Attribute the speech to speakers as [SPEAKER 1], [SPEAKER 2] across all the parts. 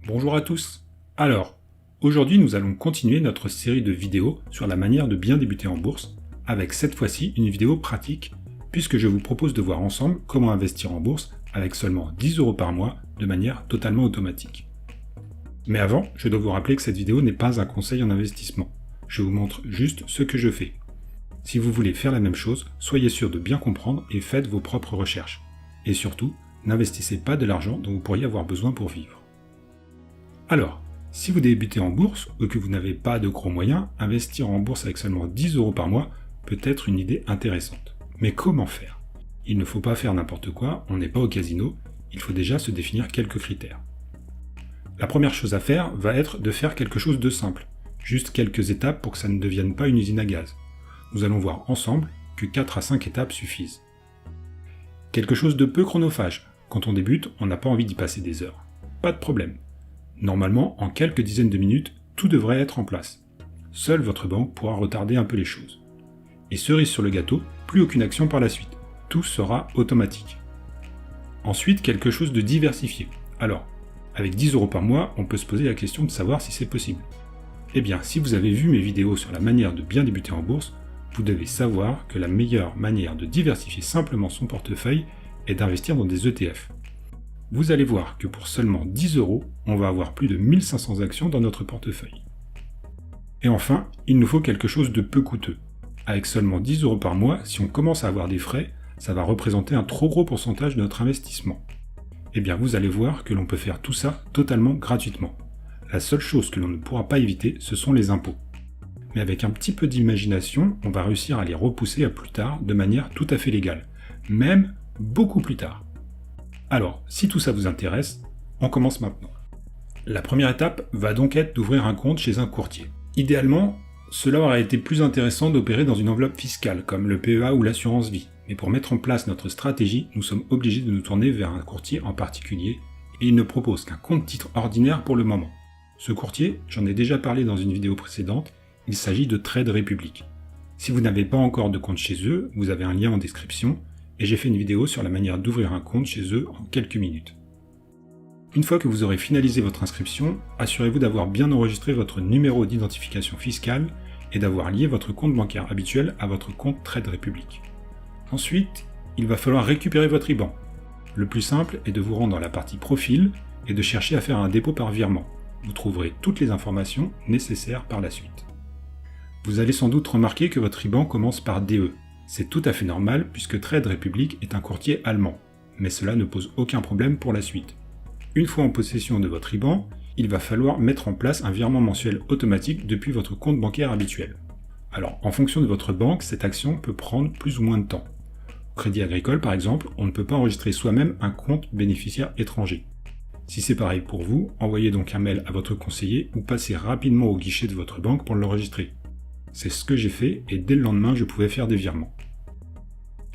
[SPEAKER 1] Bonjour à tous. Alors, aujourd'hui nous allons continuer notre série de vidéos sur la manière de bien débuter en bourse, avec cette fois-ci une vidéo pratique, puisque je vous propose de voir ensemble comment investir en bourse avec seulement 10 € par mois de manière totalement automatique. Mais avant, je dois vous rappeler que cette vidéo n'est pas un conseil en investissement. Je vous montre juste ce que je fais. Si vous voulez faire la même chose, soyez sûr de bien comprendre et faites vos propres recherches. Et surtout, n'investissez pas de l'argent dont vous pourriez avoir besoin pour vivre. Alors, si vous débutez en bourse ou que vous n'avez pas de gros moyens, investir en bourse avec seulement 10 € par mois peut être une idée intéressante. Mais comment faire? Il ne faut pas faire n'importe quoi, on n'est pas au casino, il faut déjà se définir quelques critères. La première chose à faire va être de faire quelque chose de simple, juste quelques étapes pour que ça ne devienne pas une usine à gaz. Nous allons voir ensemble que 4 à 5 étapes suffisent. Quelque chose de peu chronophage, quand on débute, on n'a pas envie d'y passer des heures. Pas de problème. Normalement, en quelques dizaines de minutes, tout devrait être en place. Seule votre banque pourra retarder un peu les choses. Et cerise sur le gâteau, plus aucune action par la suite. Tout sera automatique. Ensuite, quelque chose de diversifié. Alors, avec 10 € par mois, on peut se poser la question de savoir si c'est possible. Eh bien, si vous avez vu mes vidéos sur la manière de bien débuter en bourse, vous devez savoir que la meilleure manière de diversifier simplement son portefeuille est d'investir dans des ETF. Vous allez voir que pour seulement 10 €, on va avoir plus de 1500 actions dans notre portefeuille. Et enfin, il nous faut quelque chose de peu coûteux. Avec seulement 10 € par mois, si on commence à avoir des frais, ça va représenter un trop gros pourcentage de notre investissement. Eh bien, vous allez voir que l'on peut faire tout ça totalement gratuitement. La seule chose que l'on ne pourra pas éviter, ce sont les impôts. Mais avec un petit peu d'imagination, on va réussir à les repousser à plus tard de manière tout à fait légale. Même beaucoup plus tard. Alors, si tout ça vous intéresse, on commence maintenant. La première étape va donc être d'ouvrir un compte chez un courtier. Idéalement, cela aurait été plus intéressant d'opérer dans une enveloppe fiscale, comme le PEA ou l'assurance vie. Mais pour mettre en place notre stratégie, nous sommes obligés de nous tourner vers un courtier en particulier, et il ne propose qu'un compte titre ordinaire pour le moment. Ce courtier, j'en ai déjà parlé dans une vidéo précédente, il s'agit de Trade Republic. Si vous n'avez pas encore de compte chez eux, vous avez un lien en description, et j'ai fait une vidéo sur la manière d'ouvrir un compte chez eux en quelques minutes. Une fois que vous aurez finalisé votre inscription, assurez-vous d'avoir bien enregistré votre numéro d'identification fiscale et d'avoir lié votre compte bancaire habituel à votre compte Trade Republic. Ensuite, il va falloir récupérer votre IBAN. Le plus simple est de vous rendre dans la partie profil et de chercher à faire un dépôt par virement. Vous trouverez toutes les informations nécessaires par la suite. Vous allez sans doute remarquer que votre IBAN commence par DE. C'est tout à fait normal puisque Trade Republic est un courtier allemand, mais cela ne pose aucun problème pour la suite. Une fois en possession de votre IBAN, il va falloir mettre en place un virement mensuel automatique depuis votre compte bancaire habituel. Alors, en fonction de votre banque, cette action peut prendre plus ou moins de temps. Au Crédit Agricole, par exemple, on ne peut pas enregistrer soi-même un compte bénéficiaire étranger. Si c'est pareil pour vous, envoyez donc un mail à votre conseiller ou passez rapidement au guichet de votre banque pour l'enregistrer. C'est ce que j'ai fait et dès le lendemain, je pouvais faire des virements.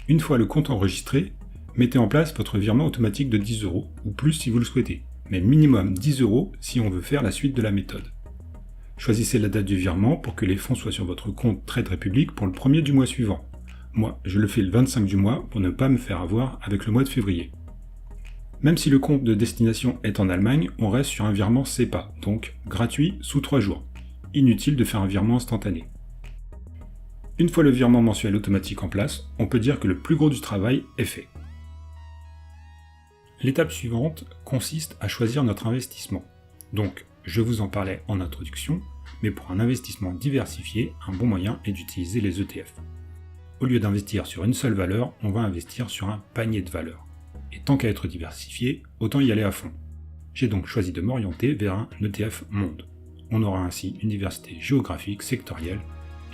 [SPEAKER 1] Une fois le compte enregistré, mettez en place votre virement automatique de 10 € ou plus si vous le souhaitez, mais minimum 10 € si on veut faire la suite de la méthode. Choisissez la date du virement pour que les fonds soient sur votre compte Trade Republic pour le premier du mois suivant. Moi, je le fais le 25 du mois pour ne pas me faire avoir avec le mois de février. Même si le compte de destination est en Allemagne, on reste sur un virement SEPA, donc gratuit sous 3 jours. Inutile de faire un virement instantané. Une fois le virement mensuel automatique en place, on peut dire que le plus gros du travail est fait. L'étape suivante consiste à choisir notre investissement. Donc, je vous en parlais en introduction, mais pour un investissement diversifié, un bon moyen est d'utiliser les ETF. Au lieu d'investir sur une seule valeur, on va investir sur un panier de valeurs. Et tant qu'à être diversifié, autant y aller à fond. J'ai donc choisi de m'orienter vers un ETF monde. On aura ainsi une diversité géographique, sectorielle,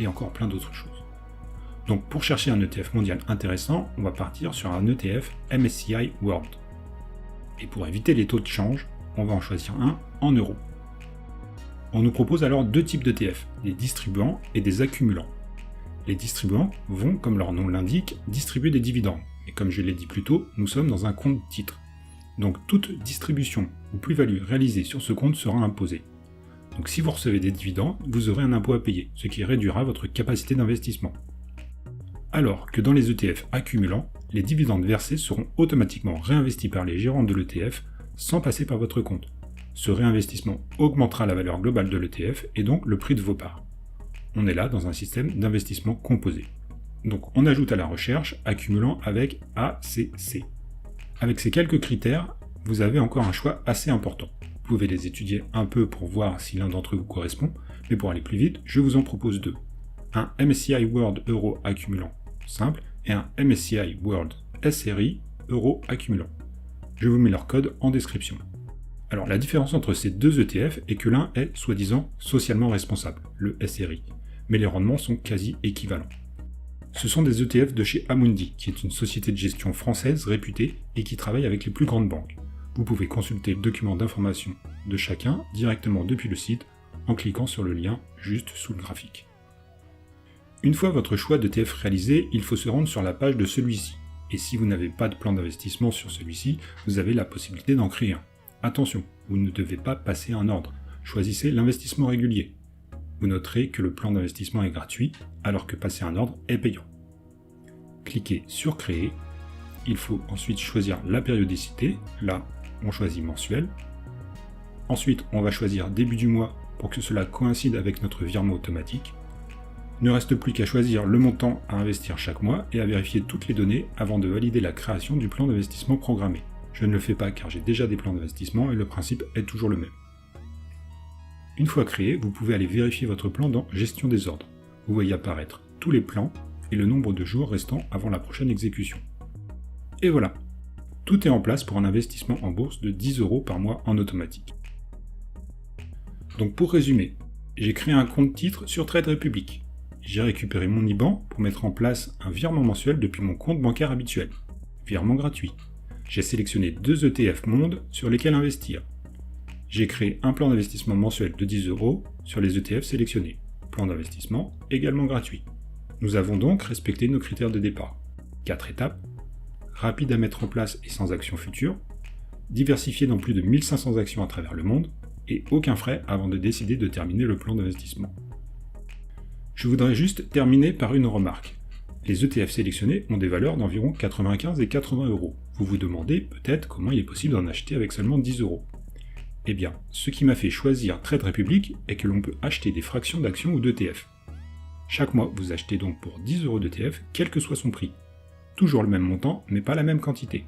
[SPEAKER 1] et encore plein d'autres choses. Donc pour chercher un ETF mondial intéressant, on va partir sur un ETF MSCI World. Et pour éviter les taux de change, on va en choisir un en euros. On nous propose alors deux types d'ETF, des distribuants et des accumulants. Les distribuants vont, comme leur nom l'indique, distribuer des dividendes. Et comme je l'ai dit plus tôt, nous sommes dans un compte titre. Donc toute distribution ou plus-value réalisée sur ce compte sera imposée. Donc si vous recevez des dividendes, vous aurez un impôt à payer, ce qui réduira votre capacité d'investissement. Alors que dans les ETF accumulants, les dividendes versés seront automatiquement réinvestis par les gérants de l'ETF sans passer par votre compte. Ce réinvestissement augmentera la valeur globale de l'ETF et donc le prix de vos parts. On est là dans un système d'investissement composé. Donc on ajoute à la recherche accumulant avec ACC. Avec ces quelques critères, vous avez encore un choix assez important. Vous pouvez les étudier un peu pour voir si l'un d'entre eux vous correspond, mais pour aller plus vite, je vous en propose deux. Un MSCI World Euro accumulant simple et un MSCI World SRI Euro accumulant. Je vous mets leur code en description. Alors la différence entre ces deux ETF est que l'un est soi-disant socialement responsable, le SRI, mais les rendements sont quasi équivalents. Ce sont des ETF de chez Amundi, qui est une société de gestion française réputée et qui travaille avec les plus grandes banques. Vous pouvez consulter le document d'information de chacun directement depuis le site en cliquant sur le lien juste sous le graphique. Une fois votre choix d'ETF réalisé, il faut se rendre sur la page de celui-ci. Et si vous n'avez pas de plan d'investissement sur celui-ci, vous avez la possibilité d'en créer un. Attention, vous ne devez pas passer un ordre. Choisissez l'investissement régulier. Vous noterez que le plan d'investissement est gratuit, alors que passer un ordre est payant. Cliquez sur Créer. Il faut ensuite choisir la périodicité. Là, on choisit mensuel. Ensuite, on va choisir début du mois pour que cela coïncide avec notre virement automatique. Il ne reste plus qu'à choisir le montant à investir chaque mois et à vérifier toutes les données avant de valider la création du plan d'investissement programmé. Je ne le fais pas car j'ai déjà des plans d'investissement et le principe est toujours le même. Une fois créé, vous pouvez aller vérifier votre plan dans Gestion des ordres. Vous voyez apparaître tous les plans et le nombre de jours restants avant la prochaine exécution. Et voilà, tout est en place pour un investissement en bourse de 10 € par mois en automatique. Donc pour résumer, j'ai créé un compte titre sur Trade Republic. J'ai récupéré mon IBAN pour mettre en place un virement mensuel depuis mon compte bancaire habituel. Virement gratuit. J'ai sélectionné 2 ETF Monde sur lesquels investir. J'ai créé un plan d'investissement mensuel de 10 € sur les ETF sélectionnés. Plan d'investissement également gratuit. Nous avons donc respecté nos critères de départ. 4 étapes. Rapide à mettre en place et sans action future. Diversifié dans plus de 1500 actions à travers le monde. Et aucun frais avant de décider de terminer le plan d'investissement. Je voudrais juste terminer par une remarque. Les ETF sélectionnés ont des valeurs d'environ 95 et 80 €. Vous vous demandez peut-être comment il est possible d'en acheter avec seulement 10 €. Eh bien, ce qui m'a fait choisir Trade Republic est que l'on peut acheter des fractions d'actions ou d'ETF. Chaque mois, vous achetez donc pour 10 € d'ETF, quel que soit son prix. Toujours le même montant, mais pas la même quantité.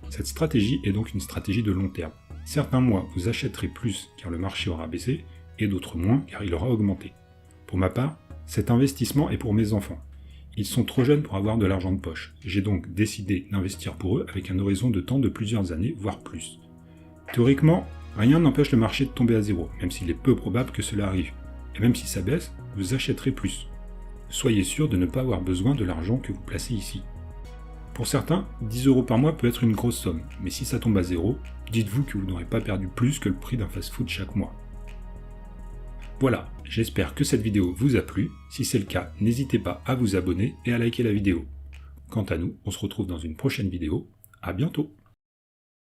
[SPEAKER 1] Cette stratégie est donc une stratégie de long terme. Certains mois, vous achèterez plus car le marché aura baissé, et d'autres moins car il aura augmenté. Pour ma part, cet investissement est pour mes enfants. Ils sont trop jeunes pour avoir de l'argent de poche. J'ai donc décidé d'investir pour eux avec un horizon de temps de plusieurs années, voire plus. Théoriquement, rien n'empêche le marché de tomber à zéro, même s'il est peu probable que cela arrive. Et même si ça baisse, vous achèterez plus. Soyez sûr de ne pas avoir besoin de l'argent que vous placez ici. Pour certains, 10 € par mois peut être une grosse somme, mais si ça tombe à zéro, dites-vous que vous n'aurez pas perdu plus que le prix d'un fast-food chaque mois. Voilà, j'espère que cette vidéo vous a plu. Si c'est le cas, n'hésitez pas à vous abonner et à liker la vidéo. Quant à nous, on se retrouve dans une prochaine vidéo. À bientôt!